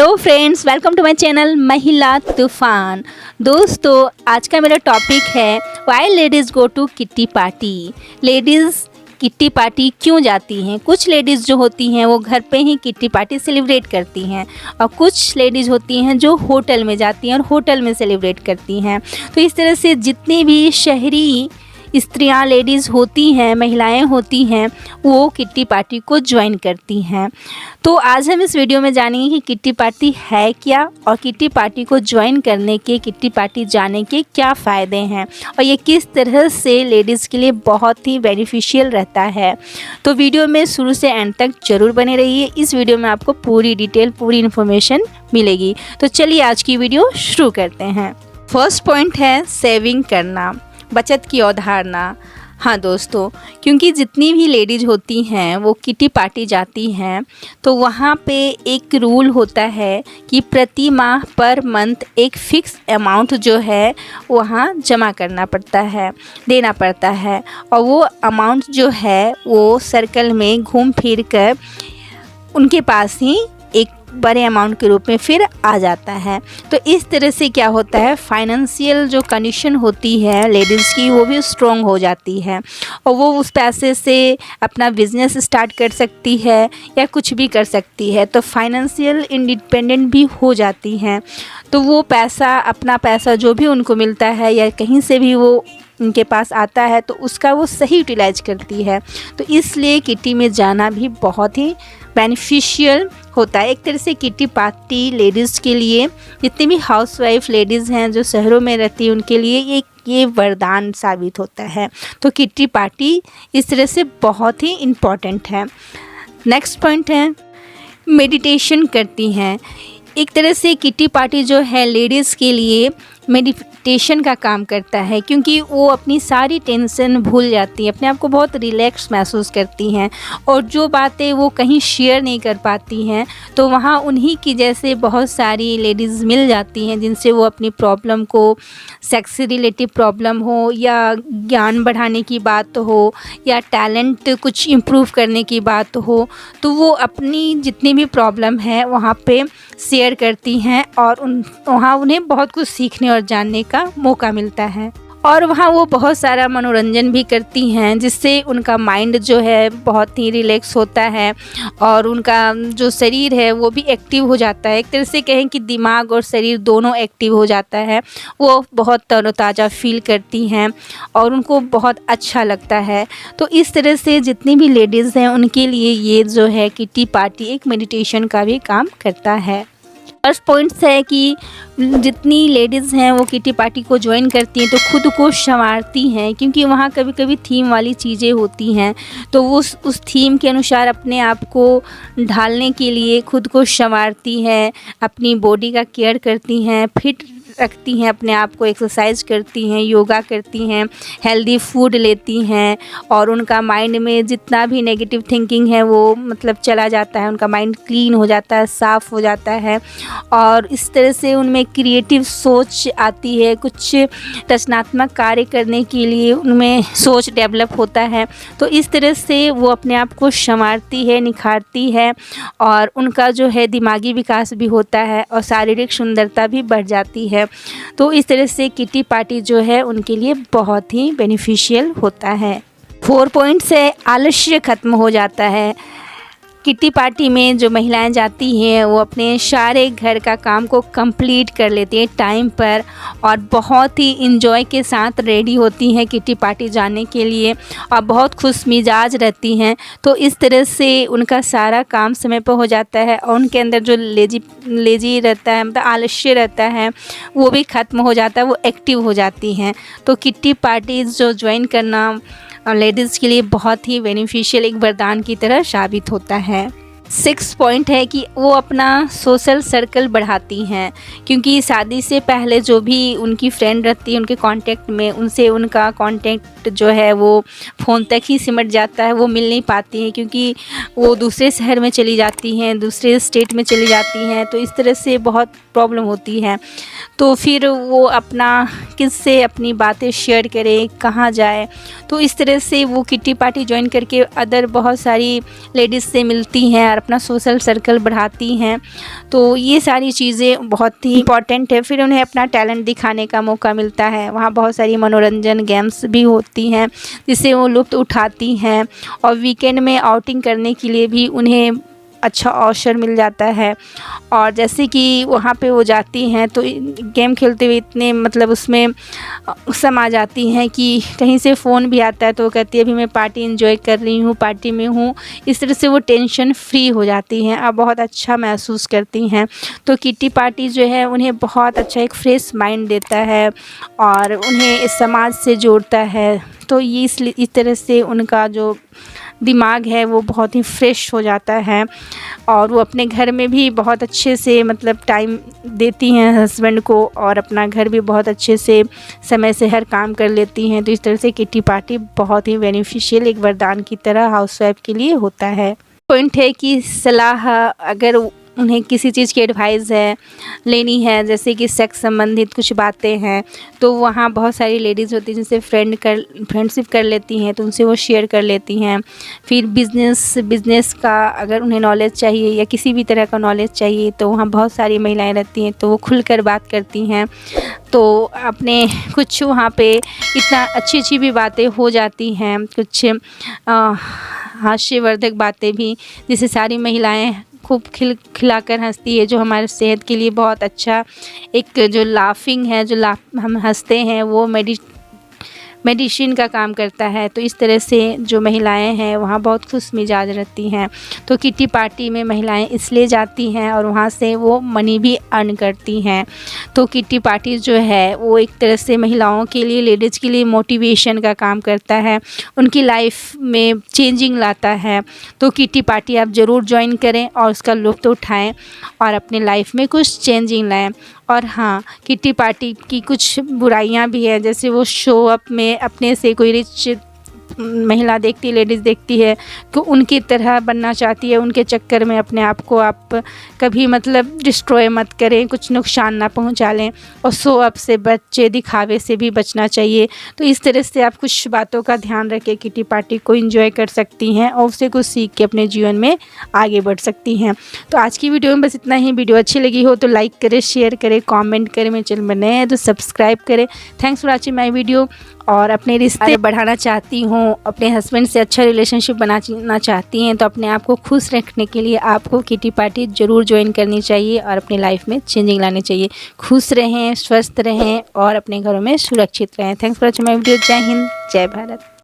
Hello friends, welcome to my channel Mahila Toofan. दोस्तों, आज का मेरा टॉपिक है why ladies go to kitty party. Ladies kitty party क्यों जाती हैं। कुछ लेडीज़ जो होती हैं वो घर पे ही किट्टी पार्टी सेलिब्रेट करती हैं और कुछ लेडीज़ होती हैं जो होटल में जाती हैं और होटल में सेलिब्रेट करती हैं। तो इस तरह से जितनी भी शहरी स्त्रियां लेडीज़ होती हैं, महिलाएं होती हैं, वो किट्टी पार्टी को ज्वाइन करती हैं। तो आज हम इस वीडियो में जानेंगे कि किट्टी पार्टी है क्या और किट्टी पार्टी को ज्वाइन करने के, किट्टी पार्टी जाने के क्या फ़ायदे हैं और ये किस तरह से लेडीज़ के लिए बहुत ही बेनिफिशियल रहता है। तो वीडियो में शुरू से एंड तक ज़रूर बने रहिए। इस वीडियो में आपको पूरी डिटेल, पूरी इन्फॉर्मेशन मिलेगी। तो चलिए आज की वीडियो शुरू करते हैं। फर्स्ट पॉइंट है सेविंग करना, बचत की अवधारणा। हाँ दोस्तों, क्योंकि जितनी भी लेडीज़ होती हैं वो किट्टी पार्टी जाती हैं तो वहाँ पे एक रूल होता है कि प्रति माह पर मंथ एक फ़िक्स अमाउंट जो है वहाँ जमा करना पड़ता है, देना पड़ता है। और वो अमाउंट जो है वो सर्कल में घूम फिर कर उनके पास ही एक बड़े अमाउंट के रूप में फिर आ जाता है। तो इस तरह से क्या होता है, फाइनेंशियल जो कंडीशन होती है लेडीज़ की वो भी स्ट्रॉन्ग हो जाती है और वो उस पैसे से अपना बिज़नेस स्टार्ट कर सकती है या कुछ भी कर सकती है। तो फाइनेंशियल इंडिपेंडेंट भी हो जाती हैं। तो वो पैसा, अपना पैसा जो भी उनको मिलता है या कहीं से भी वो उनके पास आता है तो उसका वो सही यूटिलाइज करती है। तो इसलिए किट्टी में जाना भी बहुत ही बेनिफिशियल होता है। एक तरह से किट्टी पार्टी लेडीज़ के लिए, जितनी भी हाउसवाइफ लेडीज़ हैं जो शहरों में रहती हैं, उनके लिए ये वरदान साबित होता है। तो किट्टी पार्टी इस तरह से बहुत ही इम्पॉर्टेंट है। नेक्स्ट पॉइंट है मेडिटेशन करती हैं। एक तरह से किट्टी पार्टी जो है लेडीज़ के लिए मेडिटेशन का काम करता है, क्योंकि वो अपनी सारी टेंशन भूल जाती हैं, अपने आप को बहुत रिलैक्स महसूस करती हैं और जो बातें वो कहीं शेयर नहीं कर पाती हैं तो वहाँ उन्हीं की जैसे बहुत सारी लेडीज़ मिल जाती हैं जिनसे वो अपनी प्रॉब्लम को, सेक्स से रिलेटिव प्रॉब्लम हो या ज्ञान बढ़ाने की बात हो या टैलेंट कुछ इम्प्रूव करने की बात हो, तो वो अपनी जितनी भी प्रॉब्लम है वहाँ पे शेयर करती हैं और वहाँ उन्हें बहुत कुछ सीखने और जानने का मौका मिलता है। और वहाँ वो बहुत सारा मनोरंजन भी करती हैं जिससे उनका माइंड जो है बहुत ही रिलैक्स होता है और उनका जो शरीर है वो भी एक्टिव हो जाता है। एक तरह से कहें कि दिमाग और शरीर दोनों एक्टिव हो जाता है। वो बहुत तरोताज़ा फील करती हैं और उनको बहुत अच्छा लगता है। तो इस तरह से जितनी भी लेडीज़ हैं उनके लिए ये जो है किट्टी पार्टी एक मेडिटेशन का भी काम करता है। फर्स्ट पॉइंट्स है कि जितनी लेडीज़ हैं वो किट्टी पार्टी को ज्वाइन करती हैं तो खुद को संवारती हैं, क्योंकि वहाँ कभी कभी थीम वाली चीज़ें होती हैं तो वो उस थीम के अनुसार अपने आप को ढालने के लिए खुद को संवारती हैं, अपनी बॉडी का केयर करती हैं, फिट रखती हैं अपने आप को, एक्सरसाइज करती हैं, योगा करती हैं, हेल्दी फूड लेती हैं और उनका माइंड में जितना भी नेगेटिव थिंकिंग है वो मतलब चला जाता है, उनका माइंड क्लीन हो जाता है, साफ़ हो जाता है और इस तरह से उनमें क्रिएटिव सोच आती है, कुछ रचनात्मक कार्य करने के लिए उनमें सोच डेवलप होता है। तो इस तरह से वो अपने आप को संवारती है, निखारती है और उनका जो है दिमागी विकास भी होता है और शारीरिक सुंदरता भी बढ़ जाती है। तो इस तरह से किट्टी पार्टी जो है उनके लिए बहुत ही बेनिफिशियल होता है। 4 पॉइंट्स है आलस्य खत्म हो जाता है। किट्टी पार्टी में जो महिलाएं जाती हैं वो अपने सारे घर का काम को कंप्लीट कर लेती हैं टाइम पर और बहुत ही इंजॉय के साथ रेडी होती हैं किट्टी पार्टी जाने के लिए और बहुत खुश मिजाज रहती हैं। तो इस तरह से उनका सारा काम समय पर हो जाता है और उनके अंदर जो लेजी रहता है, मतलब आलस्य रहता है, वो भी ख़त्म हो जाता है, वो एक्टिव हो जाती हैं। तो किट्टी पार्टी जो ज्वाइन करना लेडीज़ के लिए बहुत ही बेनिफिशियल, एक वरदान की तरह साबित होता है। 6 पॉइंट है कि वो अपना सोशल सर्कल बढ़ाती हैं, क्योंकि शादी से पहले जो भी उनकी फ्रेंड रहती है उनके कांटेक्ट में, उनसे उनका कांटेक्ट जो है वो फ़ोन तक ही सिमट जाता है, वो मिल नहीं पाती हैं क्योंकि वो दूसरे शहर में चली जाती हैं, दूसरे स्टेट में चली जाती हैं। तो इस तरह से बहुत प्रॉब्लम होती है। तो फिर वो अपना किससे अपनी बातें शेयर करे, कहाँ जाए। तो इस तरह से वो किट्टी पार्टी ज्वाइन करके अदर बहुत सारी लेडीज़ से मिलती हैं और अपना सोशल सर्कल बढ़ाती हैं। तो ये सारी चीज़ें बहुत ही इम्पॉर्टेंट है। फिर उन्हें अपना टैलेंट दिखाने का मौका मिलता है। वहाँ बहुत सारी मनोरंजन गेम्स भी होती हैं जिससे वो लुत्फ़ उठाती हैं, और वीकेंड में आउटिंग करने के लिए भी उन्हें अच्छा अवसर मिल जाता है। और जैसे कि वहाँ पे वो जाती हैं तो गेम खेलते हुए इतने मतलब उसमें समा जाती हैं कि कहीं से फ़ोन भी आता है तो वो कहती है अभी मैं पार्टी एंजॉय कर रही हूँ, पार्टी में हूँ। इस तरह से वो टेंशन फ्री हो जाती हैं और बहुत अच्छा महसूस करती हैं। तो किट्टी पार्टी जो है उन्हें बहुत अच्छा एक फ्रेश माइंड देता है और उन्हें इस समाज से जोड़ता है। तो ये इस तरह से उनका जो दिमाग है वो बहुत ही फ्रेश हो जाता है, और वो अपने घर में भी बहुत अच्छे से मतलब टाइम देती हैं हस्बैंड को, और अपना घर भी बहुत अच्छे से समय से हर काम कर लेती हैं। तो इस तरह से किट्टी पार्टी बहुत ही बेनिफिशियल एक वरदान की तरह हाउसवाइफ के लिए होता है। पॉइंट है कि सलाह अगर उन्हें किसी चीज़ की एडवाइस है लेनी है, जैसे कि सेक्स संबंधित कुछ बातें हैं, तो वहाँ बहुत सारी लेडीज़ होती हैं जिनसे फ्रेंडशिप कर लेती हैं, तो उनसे वो शेयर कर लेती हैं। फिर बिज़नेस का अगर उन्हें नॉलेज चाहिए या किसी भी तरह का नॉलेज चाहिए तो वहाँ बहुत सारी महिलाएं रहती हैं, तो वो खुलकर बात करती हैं। तो अपने कुछ वहाँ पे इतना अच्छी भी बातें हो जाती हैं, कुछ हास्यवर्धक बातें भी, जिससे सारी महिलाएं खूब खिलाकर हंसती है, जो हमारे सेहत के लिए बहुत अच्छा एक जो लाफिंग है, जो हम हंसते हैं वो मेडिसिन का काम करता है। तो इस तरह से जो महिलाएं हैं वहाँ बहुत खुश मिजाज रहती हैं। तो किट्टी पार्टी में महिलाएं इसलिए जाती हैं और वहाँ से वो मनी भी अर्न करती हैं। तो किट्टी पार्टी जो है वो एक तरह से महिलाओं के लिए, लेडीज़ के लिए मोटिवेशन का काम करता है, उनकी लाइफ में चेंजिंग लाता है। तो किट्टी पार्टी आप ज़रूर ज्वाइन करें और उसका लुत्फ़ उठाएँ और अपने लाइफ में कुछ चेंजिंग लाएँ। और हाँ, किट्टी पार्टी की कुछ बुराइयां भी हैं, जैसे वो शो अप में अपने से कोई रिच महिला देखती है, लेडीज़ देखती है तो उनकी तरह बनना चाहती है। उनके चक्कर में अपने आप को आप कभी मतलब डिस्ट्रॉय मत करें, कुछ नुकसान ना पहुंचा लें, और शो अप से बच्चे दिखावे से भी बचना चाहिए। तो इस तरह से आप कुछ बातों का ध्यान रखें, किट्टी पार्टी को एंजॉय कर सकती हैं और उससे कुछ सीख के अपने जीवन में आगे बढ़ सकती हैं। तो आज की वीडियो में बस इतना ही। वीडियो अच्छी लगी हो तो लाइक करें, शेयर करें, कॉमेंट करें। मेरे चैनल में नए हैं तो सब्सक्राइब करें। Thanks for watching my video. और अपने रिश्ते बढ़ाना चाहती हूँ, अपने हस्बैंड से अच्छा रिलेशनशिप बनाना चाहती हैं, तो अपने आप को खुश रखने के लिए आपको किट्टी पार्टी ज़रूर ज्वाइन करनी चाहिए और अपनी लाइफ में चेंजिंग लानी चाहिए। खुश रहें, स्वस्थ रहें और अपने घरों में सुरक्षित रहें। Thanks for watching my video. जय हिंद, जय भारत।